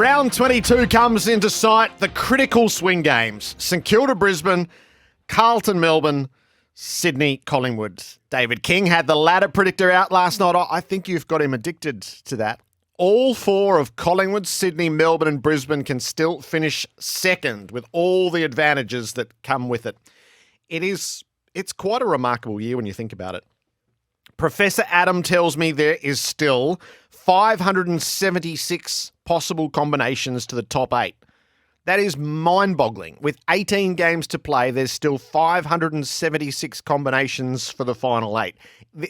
Round 22 comes into sight. The critical swing games. St Kilda, Brisbane, Carlton, Melbourne, Sydney, Collingwood. David King had the ladder predictor out last night. I think you've got him addicted to that. All four of Collingwood, Sydney, Melbourne and Brisbane can still finish second with all the advantages that come with it. It's quite a remarkable year when you think about it. Professor Adam tells me there is still 576 possible combinations to the top 8. That is mind-boggling. With 18 games to play, there's still 576 combinations for the final 8.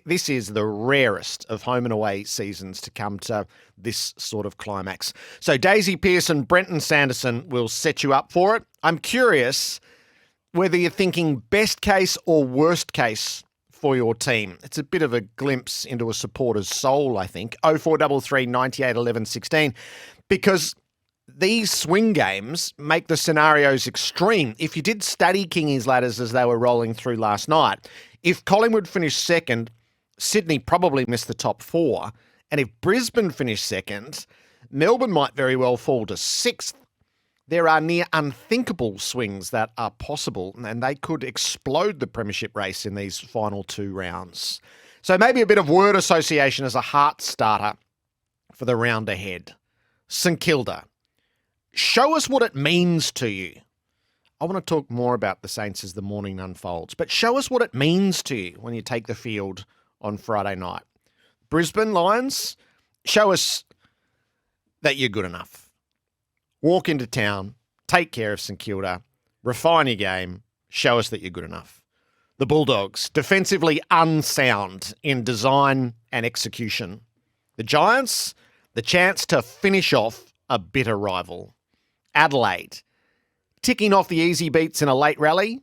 This is the rarest of home and away seasons to come to this sort of climax. So Daisy Pearson, Brenton Sanderson will set you up for it. I'm curious whether you're thinking best case or worst case for your team. It's a bit of a glimpse into a supporter's soul, I think. 0433 98 11 16. Because these swing games make the scenarios extreme. If you did study Kingy's ladders as they were rolling through last night, if Collingwood finished second, Sydney probably missed the top 4. And if Brisbane finished second, Melbourne might very well fall to 6th. There are near unthinkable swings that are possible, and they could explode the premiership race in these final 2 rounds. So maybe a bit of word association as a heart starter for the round ahead. St Kilda. Show us what it means to you. I want to talk more about the Saints as the morning unfolds, but show us what it means to you when you take the field on Friday night. Brisbane Lions, show us that you're good enough. Walk into town, take care of St Kilda, refine your game, show us that you're good enough. The Bulldogs, defensively unsound in design and execution. The Giants, the chance to finish off a bitter rival. Adelaide, ticking off the easy beats in a late rally.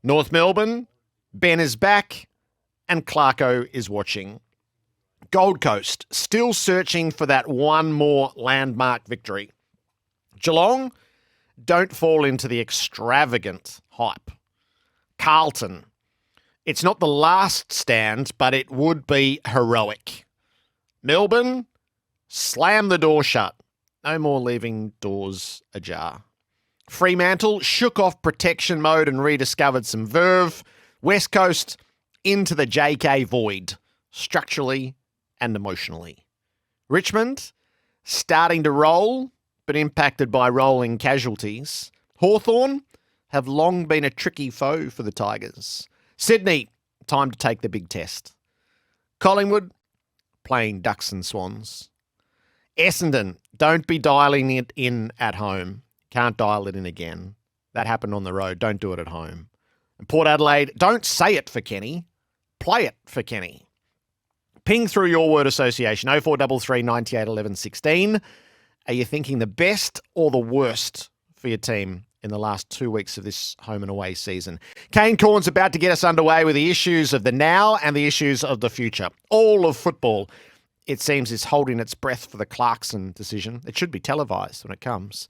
North Melbourne, Ben is back and Clarko is watching. Gold Coast, still searching for that one more landmark victory. Geelong, don't fall into the extravagant hype. Carlton, it's not the last stand, but it would be heroic. Melbourne, slam the door shut. No more leaving doors ajar. Fremantle, shook off protection mode and rediscovered some verve. West Coast, into the JK void, structurally and emotionally. Richmond, starting to roll, but impacted by rolling casualties. Hawthorn have long been a tricky foe for the Tigers. Sydney, time to take the big test. Collingwood, playing ducks and swans. Essendon, don't be dialing it in at home. Can't dial it in again. That happened on the road. Don't do it at home. And Port Adelaide, don't say it for Kenny. Play it for Kenny. Ping through your word association, 0433 98 11 16. Are you thinking the best or the worst for your team in the last 2 weeks of this home and away season? Kane Cornes about to get us underway with the issues of the now and the issues of the future. All of football, it seems, is holding its breath for the Clarkson decision. It should be televised when it comes.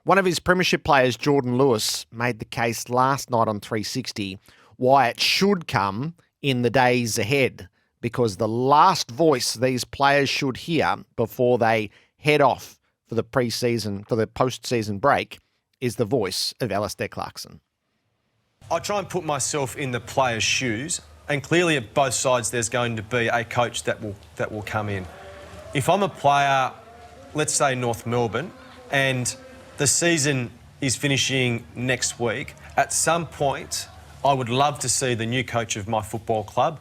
One of his premiership players, Jordan Lewis, made the case last night on 360 why it should come in the days ahead, because the last voice these players should hear before they head off for the post-season break is the voice of Alastair Clarkson. I try and put myself in the player's shoes, and clearly at both sides there's going to be a coach that will come in. If I'm a player, let's say North Melbourne, and the season is finishing next week, at some point I would love to see the new coach of my football club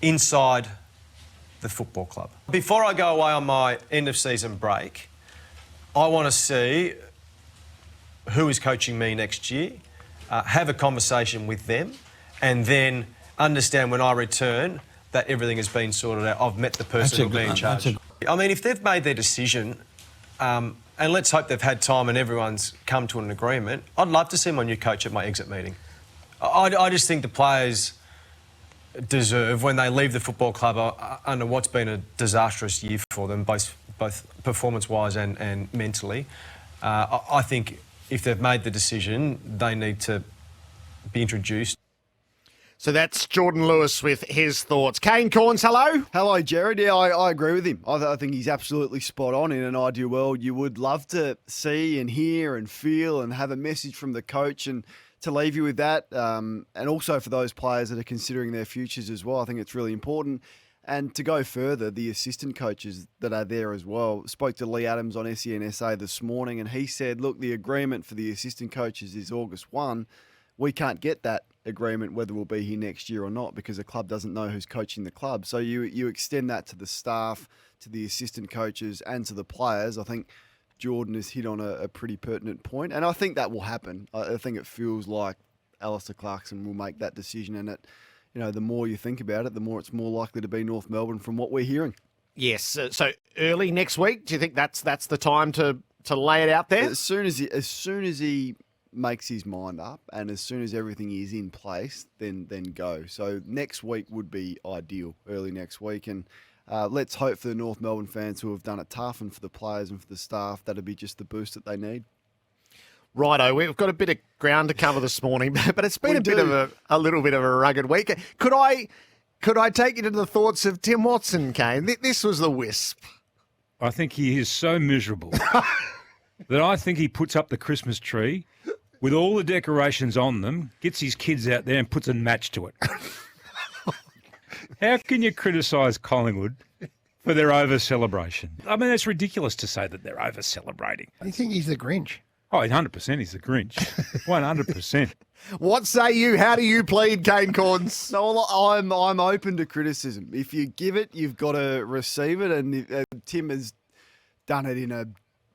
inside the football club. Before I go away on my end-of-season break, I want to see who is coaching me next year, have a conversation with them, and then understand when I return that everything has been sorted out. I've met the person who'll be in charge. I mean, if they've made their decision, and let's hope they've had time and everyone's come to an agreement, I'd love to see my new coach at my exit meeting. I just think the players deserve, when they leave the football club under what's been a disastrous year for them, both performance-wise and mentally, I think if they've made the decision, they need to be introduced. So that's Jordan Lewis with his thoughts. Kane Cornes, hello. Hello, Gerard. Yeah, I agree with him. I think he's absolutely spot on. In an ideal world, you would love to see and hear and feel and have a message from the coach and to leave you with that. And also for those players that are considering their futures as well, I think it's really important. And to go further, the assistant coaches that are there as well. Spoke to Lee Adams on SENSA this morning, and he said, look, the agreement for the assistant coaches is August 1. We can't get that agreement whether we'll be here next year or not because the club doesn't know who's coaching the club. So you extend that to the staff, to the assistant coaches and to the players. I think Jordan has hit on a pretty pertinent point, and I think that will happen. I think it feels like Alastair Clarkson will make that decision, and the more you think about it, the more it's more likely to be North Melbourne from what we're hearing. Yes, so early next week, do you think that's the time to lay it out there? As soon as he makes his mind up, and as soon as everything is in place, then go. So next week would be ideal, early next week, and let's hope for the North Melbourne fans who have done it tough, and for the players and for the staff, that'll be just the boost that they need. Righto, we've got a bit of ground to cover this morning, but it's been a little bit of a rugged week. Could I take you to the thoughts of Tim Watson, Kane? This was the wisp. I think he is so miserable that I think he puts up the Christmas tree with all the decorations on them, gets his kids out there and puts a match to it. How can you criticise Collingwood for their over-celebration? I mean, it's ridiculous to say that they're over-celebrating. I think he's the Grinch. Oh, 100% he's the Grinch. 100%. What say you? How do you plead, Kane Cornes? No, I'm open to criticism. If you give it, you've got to receive it, and Tim has done it in a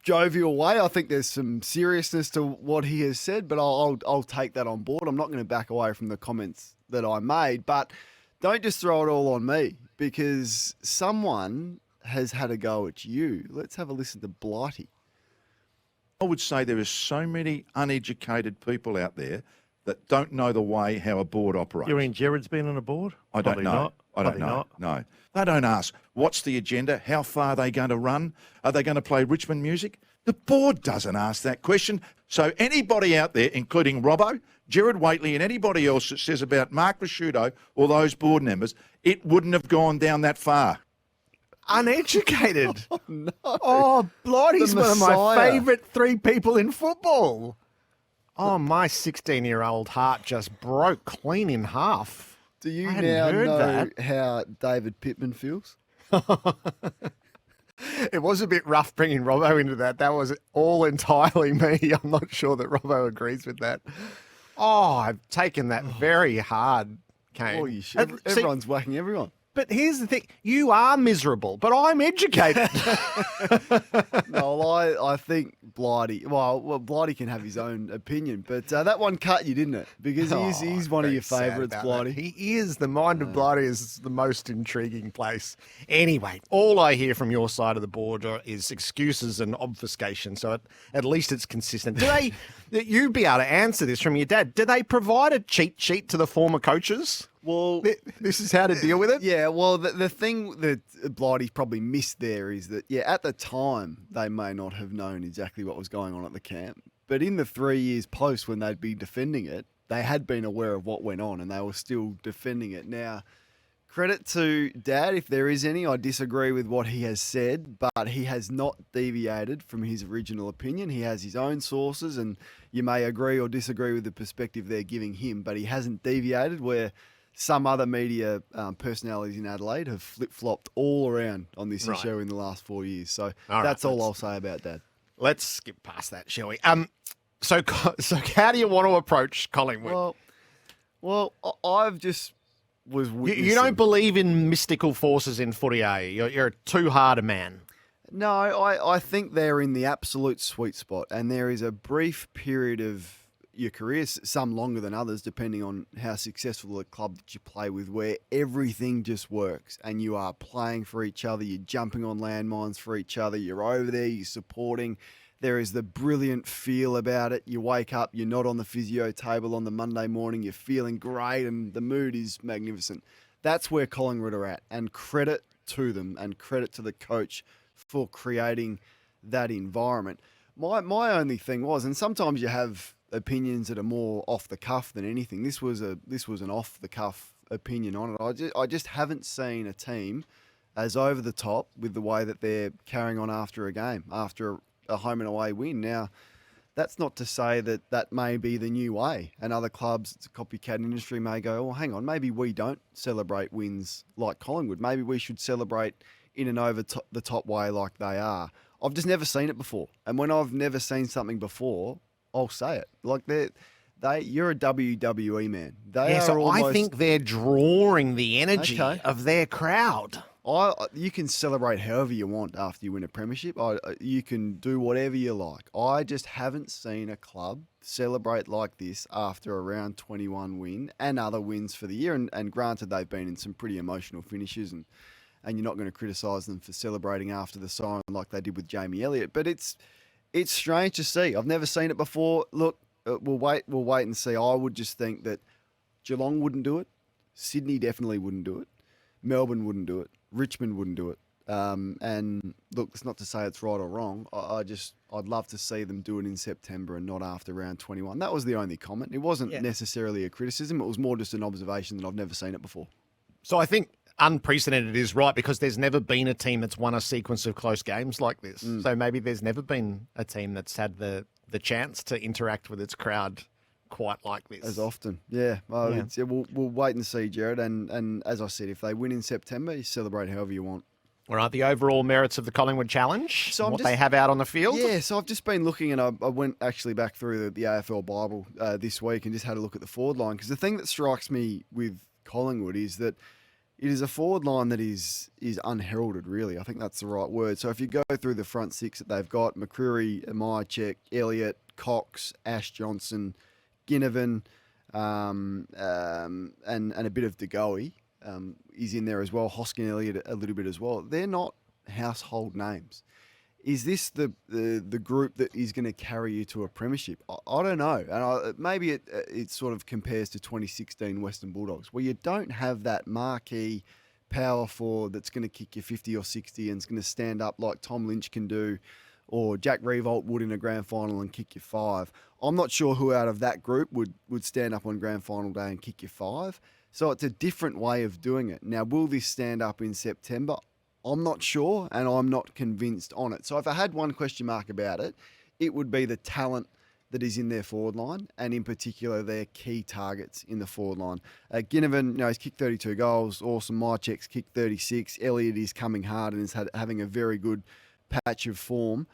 jovial way. I think there's some seriousness to what he has said, but I'll take that on board. I'm not going to back away from the comments that I made, but don't just throw it all on me because someone has had a go at you. Let's have a listen to Blighty. I would say there are so many uneducated people out there that don't know the way how a board operates. You mean Gerard's been on a board? I don't know. I don't know. No. They don't ask, what's the agenda? How far are they going to run? Are they going to play Richmond music? The board doesn't ask that question. So anybody out there, including Robbo, Gerard Whateley and anybody else that says about Mark Prosciutto or those board members, it wouldn't have gone down that far. Uneducated. Oh, no. Oh, Blighty's one of my Messiah. favourite three people in football. Oh, my 16-year-old heart just broke clean in half. Do you I hadn't now heard know that. how David Pittman feels? It was a bit rough bringing Robbo into that. That was all entirely me. I'm not sure that Robbo agrees with that. Oh, I've taken that very hard, Kane. Oh, you should. Everyone's whacking everyone. But here's the thing. You are miserable, but I'm educated. No, I think Blighty. Well, Blighty can have his own opinion, but that one cut you, didn't it? Because he's one of your favourites, Blighty. He is. The mind of Blighty is the most intriguing place. Anyway, all I hear from your side of the board is excuses and obfuscation. So at least it's consistent. You'd be able to answer this from your dad. Do they provide a cheat sheet to the former coaches? Well, This is how to deal with it? yeah. Well, the thing that Blighty's probably missed there is that, at the time they may not have known exactly what was going on at the camp, but in the 3 years post when they'd be defending it, they had been aware of what went on and they were still defending it. Now, credit to Dad, if there is any. I disagree with what he has said, but he has not deviated from his original opinion. He has his own sources, and you may agree or disagree with the perspective they're giving him, but he hasn't deviated where some other media personalities in Adelaide have flip-flopped all around on this issue in the last 4 years. So that's all I'll say about Dad. Let's skip past that, shall we? So how do you want to approach Collingwood? Well, I've just was witnessing. You don't believe in mystical forces in footy, are you? You're too hard a man. No, I think they're in the absolute sweet spot, and there is a brief period of your career, some longer than others, depending on how successful a club that you play with, where everything just works and you are playing for each other, you're jumping on landmines for each other, you're over there, you're supporting. There is the brilliant feel about it. You wake up, you're not on the physio table on the Monday morning, you're feeling great and the mood is magnificent. That's where Collingwood are at, and credit to them and credit to the coach for creating that environment. My only thing was, and sometimes you have opinions that are more off the cuff than anything. This was an off the cuff opinion on it. I just haven't seen a team as over the top with the way that they're carrying on after a game, after a home and away win. Now, that's not to say that may be the new way, and other clubs, it's a copycat industry, may go, well, hang on, maybe we don't celebrate wins like Collingwood. Maybe we should celebrate in an over the top way like they are. I've just never seen it before, and when I've never seen something before, I'll say it. Like you're a WWE man. I think they're drawing the energy of their crowd. You can celebrate however you want after you win a premiership. You can do whatever you like. I just haven't seen a club celebrate like this after a round 21 win and other wins for the year. And granted, they've been in some pretty emotional finishes, and you're not going to criticise them for celebrating after the siren like they did with Jamie Elliott. But it's strange to see. I've never seen it before. Look, we'll wait and see. I would just think that Geelong wouldn't do it. Sydney definitely wouldn't do it. Melbourne wouldn't do it. Richmond wouldn't do it. And look, it's not to say it's right or wrong. I'd love to see them do it in September and not after round 21. That was the only comment. It wasn't necessarily a criticism. It was more just an observation that I've never seen it before. So I think unprecedented is right, because there's never been a team that's won a sequence of close games like this. So maybe there's never been a team that's had the chance to interact with its crowd quite like this. As often, yeah. Well, we'll wait and see, Gerard. And as I said, if they win in September, you celebrate however you want. All right, the overall merits of the Collingwood Challenge, so what they have out on the field. Yeah, so I've just been looking, and I went actually back through the AFL Bible this week and just had a look at the forward line, because the thing that strikes me with Collingwood is that it is a forward line that is unheralded, really. I think that's the right word. So if you go through the front six that they've got, McCreery, Myercheck, Elliott, Cox, Ash Johnson, Ginnivan, and a bit of DeGoey is in there as well. Hoskin Elliott a little bit as well. They're not household names. Is this the group that is going to carry you to a premiership? I don't know. And maybe it sort of compares to 2016 Western Bulldogs, where you don't have that marquee power forward that's going to kick you 50 or 60 and is going to stand up like Tom Lynch can do, or Jack Revolt would in a grand final and kick you 5. I'm not sure who out of that group would stand up on grand final day and kick you 5. So it's a different way of doing it. Now, will this stand up in September? I'm not sure, and I'm not convinced on it. So if I had one question mark about it, it would be the talent that is in their forward line, and in particular their key targets in the forward line. Ginnivan, he's kicked 32 goals. Awesome. Myercheck's kicked 36. Elliott is coming hard and is having a very good patch of form.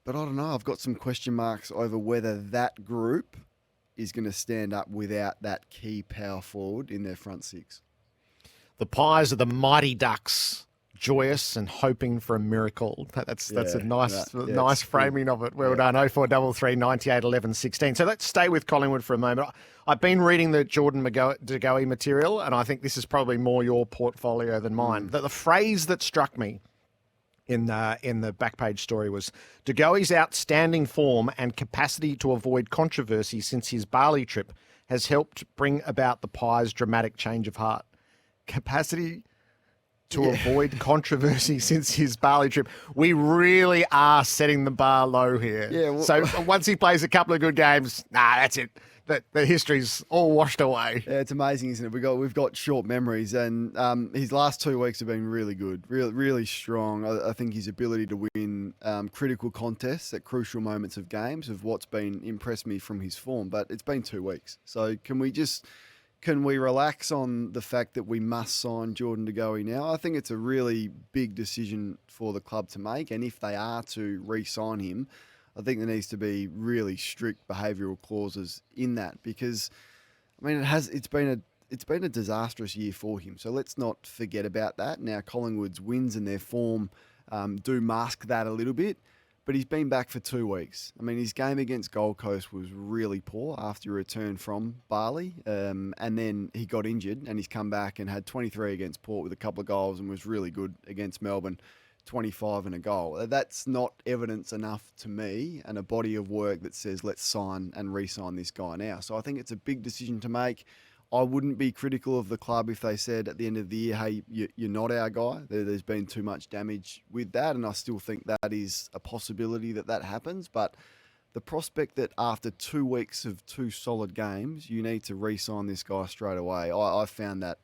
But I don't know. I've got some question marks over whether that group is going to stand up without that key power forward in their front six. The Pies are the Mighty Ducks, joyous and hoping for a miracle. That's a nice framing of it. Well done. 0433 98 11 16. So let's stay with Collingwood for a moment. I've been reading the Jordan DeGoey material, and I think this is probably more your portfolio than mine. The phrase that struck me in the back page story was DeGoey's outstanding form and capacity to avoid controversy since his Bali trip has helped bring about the Pies' dramatic change of heart. Capacity to avoid controversy since his Bali trip. We really are setting the bar low here. Yeah. So once he plays a couple of good games, that's it. The history's all washed away. Yeah, it's amazing, isn't it? We've got short memories, and his last 2 weeks have been really good, really strong. I think his ability to win critical contests at crucial moments of games of what's been impressed me from his form. But it's been 2 weeks, so can we relax on the fact that we must sign Jordan DeGoey now? I think it's a really big decision for the club to make, and if they are to re-sign him, I think there needs to be really strict behavioural clauses in that, because it's been a disastrous year for him. So let's not forget about that. Now Collingwood's wins and their form do mask that a little bit, but he's been back for 2 weeks. His game against Gold Coast was really poor after he returned from Bali, and then he got injured and he's come back and had 23 against Port with a couple of goals and was really good against Melbourne. 25 and a goal. That's not evidence enough to me, and a body of work that says let's sign and re-sign this guy now. So I think it's a big decision to make. I wouldn't be critical of the club if they said at the end of the year, hey, you're not our guy. There's been too much damage with that, and I still think that is a possibility that happens. But the prospect that after 2 weeks of 2 solid games, you need to re-sign this guy straight away. I found that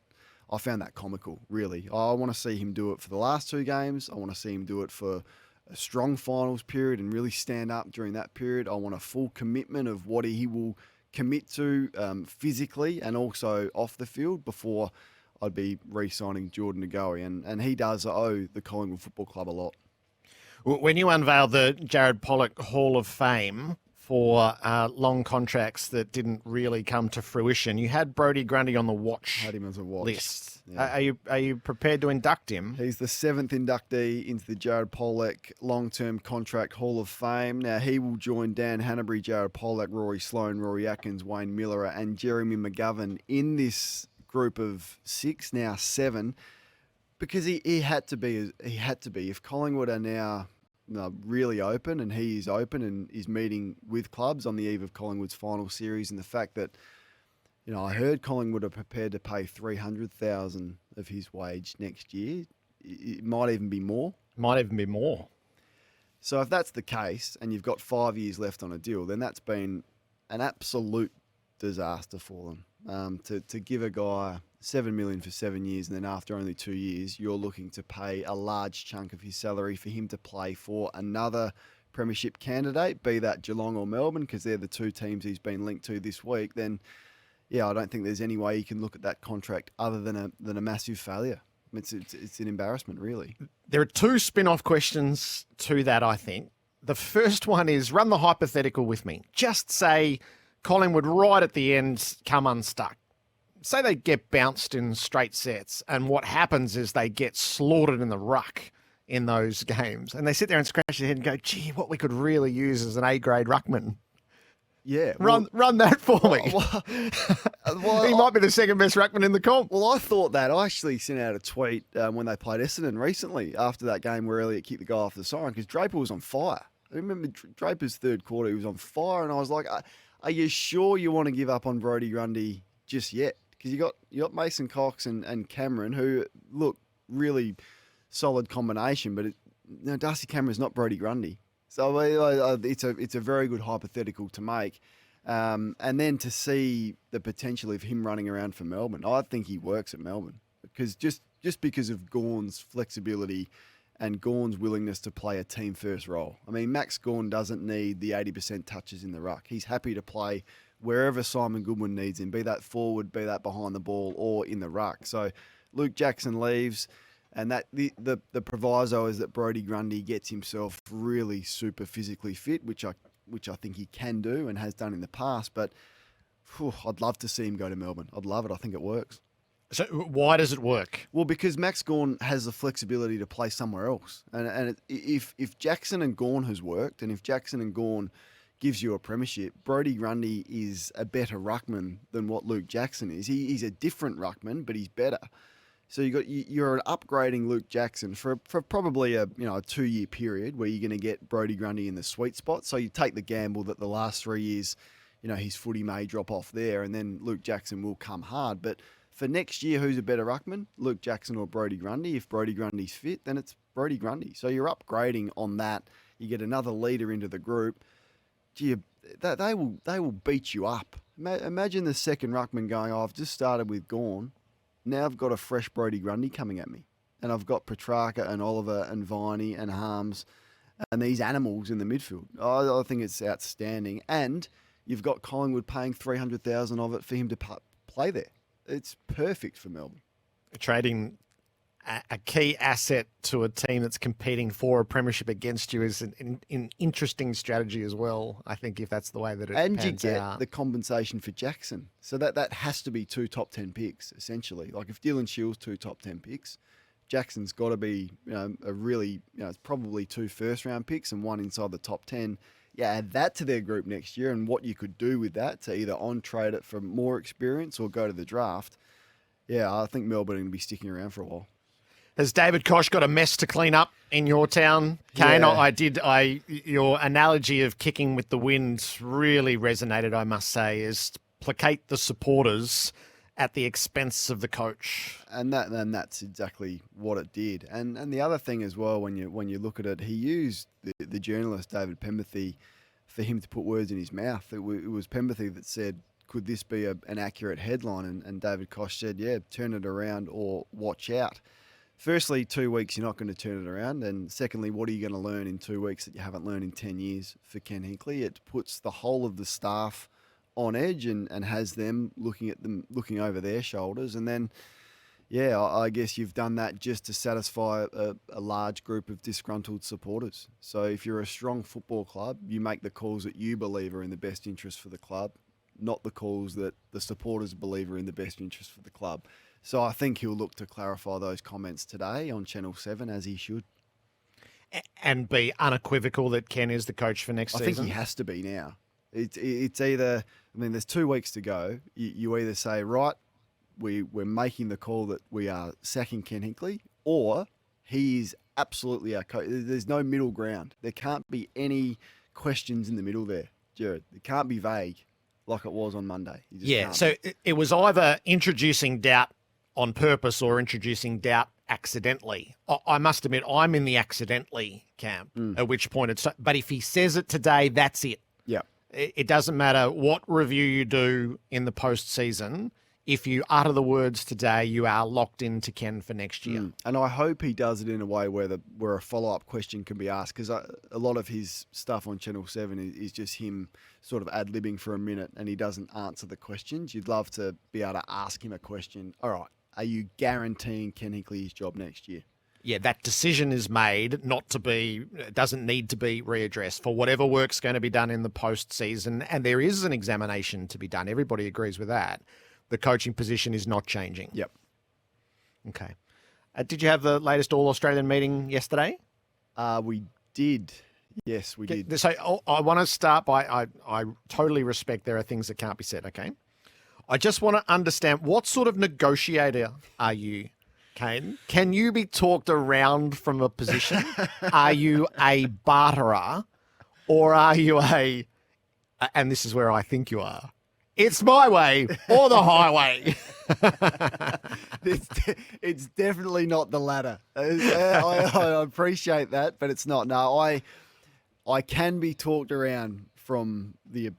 comical, really. I want to see him do it for the last 2 games. I want to see him do it for a strong finals period and really stand up during that period. I want a full commitment of what he will commit to physically and also off the field before I'd be re-signing Jordan Ngoe. And he does owe the Collingwood Football Club a lot. When you unveiled the Jared Pollock Hall of Fame for long contracts that didn't really come to fruition, you had Brodie Grundy on the Had him as a watch list. Yeah. Are you prepared to induct him? He's the 7th inductee into the Jared Pollock long-term contract Hall of Fame. Now, he will join Dan Hanbury, Jared Pollock, Rory Sloane, Rory Atkins, Wayne Miller and Jeremy McGovern in this group of 6, now 7, because he had to be. If Collingwood are now really open, and he is open and is meeting with clubs on the eve of Collingwood's final series, and the fact that, I heard Collingwood are prepared to pay $300,000 of his wage next year. It might even be more. So if that's the case, and you've got 5 years left on a deal, then that's been an absolute disaster for them. To give a guy $7 million for 7 years, and then after only 2 years, you're looking to pay a large chunk of his salary for him to play for another premiership candidate, be that Geelong or Melbourne, because they're the 2 teams he's been linked to this week, then yeah, I don't think there's any way you can look at that contract other than a massive failure. It's an embarrassment, really. There are 2 spin-off questions to that, I think. The first one is, run the hypothetical with me. Just say Collingwood right at the end come unstuck. Say they get bounced in straight sets, and what happens is they get slaughtered in the ruck in those games. And they sit there and scratch their head and go, gee, what we could really use is an A-grade ruckman. Yeah. Run that for me. He might be the second best ruckman in the comp. Well, I thought that. I actually sent out a tweet when they played Essendon recently after that game where Elliott kicked the guy off the siren, because Draper was on fire. I remember Draper's third quarter, he was on fire, and I was like, are you sure you want to give up on Brodie Grundy just yet? Because you got Mason Cox and Cameron, who look really solid combination, but Darcy Cameron's not Brodie Grundy. So it's a very good hypothetical to make. And then to see the potential of him running around for Melbourne. I think he works at Melbourne, because just because of Gawn's flexibility and Gawn's willingness to play a team first role. I mean, Max Gawn doesn't need the 80% touches in the ruck. He's happy to play wherever Simon Goodwin needs him, be that forward, be that behind the ball, or in the ruck. So Luke Jackson leaves. And that the proviso is that Brodie Grundy gets himself really super physically fit, which I think he can do and has done in the past. But I'd love to see him go to Melbourne. I'd love it. I think it works. So why does it work? Well, because Max Gawn has the flexibility to play somewhere else. And if Jackson and Gawn has worked, and if Jackson and Gawn gives you a premiership, Brodie Grundy is a better ruckman than what Luke Jackson is. He's a different ruckman, but he's better. So you're upgrading Luke Jackson for probably a 2-year period where you're going to get Brodie Grundy in the sweet spot. So you take the gamble that the last 3 years, his footy may drop off there, and then Luke Jackson will come hard. But for next year, who's a better ruckman, Luke Jackson or Brodie Grundy? If Brodie Grundy's fit, then it's Brodie Grundy. So you're upgrading on that. You get another leader into the group. Gee, they will beat you up. Imagine the second ruckman going, I've just started with Gawn. Now I've got a fresh Brodie Grundy coming at me. And I've got Petrarca and Oliver and Viney and Harms and these animals in the midfield. I think it's outstanding. And you've got Collingwood paying $300,000 of it for him to play there. It's perfect for Melbourne. Trading a key asset to a team that's competing for a premiership against you is an interesting strategy as well, I think, if that's the way that it and pans you get out. the compensation for Jackson. So that has to be 2 top 10 picks, essentially. Like if Dylan Shields 2 top 10 picks, Jackson's got to be a really, it's probably 2 first-round picks and 1 inside the top 10. Yeah, add that to their group next year, and what you could do with that to either on-trade it for more experience or go to the draft. Yeah, I think Melbourne are going to be sticking around for a while. Has David Koch got a mess to clean up in your town, Kane? Yeah. Your analogy of kicking with the wind really resonated, I must say, is placate the supporters at the expense of the coach. And that's exactly what it did. And the other thing as well, when you look at it, he used the journalist David Pemberthy for him to put words in his mouth. It was Pemberthy that said, could this be an accurate headline? And David Koch said, yeah, turn it around or watch out. Firstly, 2 weeks, you're not going to turn it around. And secondly, what are you going to learn in 2 weeks that you haven't learned in 10 years for Ken Hinkley? It puts the whole of the staff on edge and has them looking over their shoulders. And then, yeah, I guess you've done that just to satisfy a large group of disgruntled supporters. So if you're a strong football club, you make the calls that you believe are in the best interest for the club, not the calls that the supporters believe are in the best interest for the club. So I think he'll look to clarify those comments today on Channel 7, as he should. And be unequivocal that Ken is the coach for next season? I think he has to be now. It's either, I mean, there's 2 weeks to go. You either say, right, we're making the call that we are sacking Ken Hinkley, or he is absolutely our coach. There's no middle ground. There can't be any questions in the middle there, Gerard. It can't be vague like it was on Monday. Yeah, so it was either introducing doubt on purpose or introducing doubt accidentally. I must admit, I'm in the accidentally camp, at which point it's... But if he says it today, that's it. Yeah. It doesn't matter what review you do in the postseason. If you utter the words today, you are locked into Ken for next year. And I hope he does it in a way where a follow-up question can be asked, because a lot of his stuff on Channel 7 is just him sort of ad-libbing for a minute and he doesn't answer the questions. You'd love to be able to ask him a question. All right, are you guaranteeing Ken Hinkley his job next year? Yeah, that decision is made it doesn't need to be readdressed for whatever work's going to be done in the postseason. And there is an examination to be done. Everybody agrees with that. The coaching position is not changing. Yep. Okay. Did you have the latest All-Australian meeting yesterday? We did. Yes, we did. So I want to start by, I totally respect there are things that can't be said, okay? I just want to understand, what sort of negotiator are you, Kane? Can you be talked around from a position? Are you a barterer, or are you and this is where I think you are, it's my way or the highway? It's definitely not the latter. I appreciate that, but it's not. No, I can be talked around from the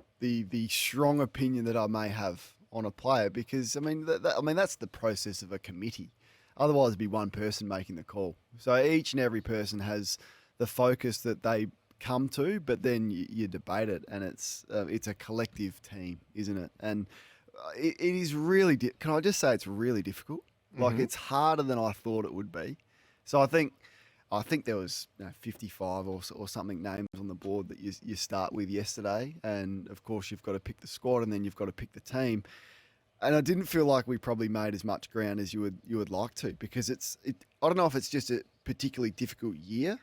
strong opinion that I may have on a player, because I mean that's the process of a committee. Otherwise, it'd be one person making the call. So each and every person has the focus that they come to, but then you debate it, and it's a collective team, isn't it? And it is really. Can I just say it's really difficult? Like it's harder than I thought it would be. So I think there was 55 or something names on the board that you start with yesterday, and of course you've got to pick the squad, and then you've got to pick the team. And I didn't feel like we probably made as much ground as you would like to, because I don't know if it's just a particularly difficult year,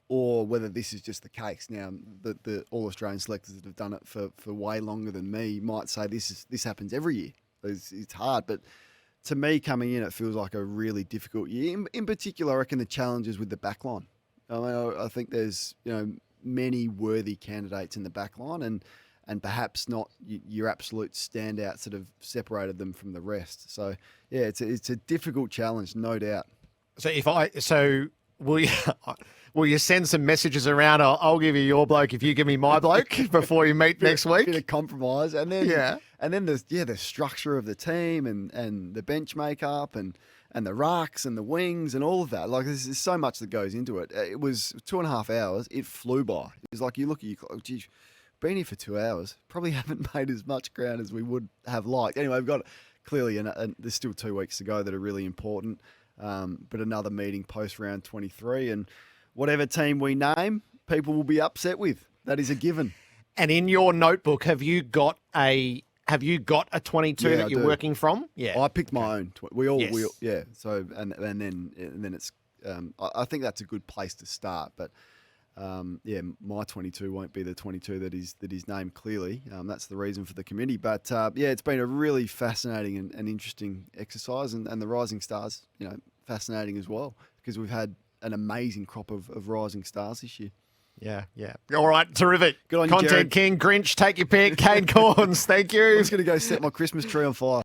or whether this is just the case. Now, the All-Australian selectors that have done it for way longer than me might say this happens every year. It's hard, but to me, coming in, it feels like a really difficult year. In particular, I reckon the challenges with the backline. I mean, I think there's many worthy candidates in the backline, and perhaps not your absolute standouts that have separated them from the rest. So yeah, it's a difficult challenge, no doubt. So will you send some messages around? I'll give you your bloke if you give me my bloke before you meet next week. Bit of compromise, and then there's the structure of the team and the bench makeup and the rucks and the wings and all of that. Like there's so much that goes into it. It was 2.5 hours. It flew by. It was like you look at your clock. Geez, been here for 2 hours. Probably haven't made as much ground as we would have liked. Anyway, we've got clearly, and there's still 2 weeks to go that are really important. But another meeting post round 23, and whatever team we name, people will be upset with. That is a given. And in your notebook, have you got a 22 that you're working from? Yeah, I picked my own. We all. So and then it's. I think that's a good place to start. But my 22 won't be the 22 that is named clearly. That's the reason for the committee. But it's been a really fascinating and interesting exercise, and the Rising Stars, fascinating as well, because we've had an amazing crop of rising stars this year. Yeah. All right, terrific. Good on you, Content Gerard. King, Grinch, take your pick. Kane Cornes, thank you. I'm just going to go set my Christmas tree on fire.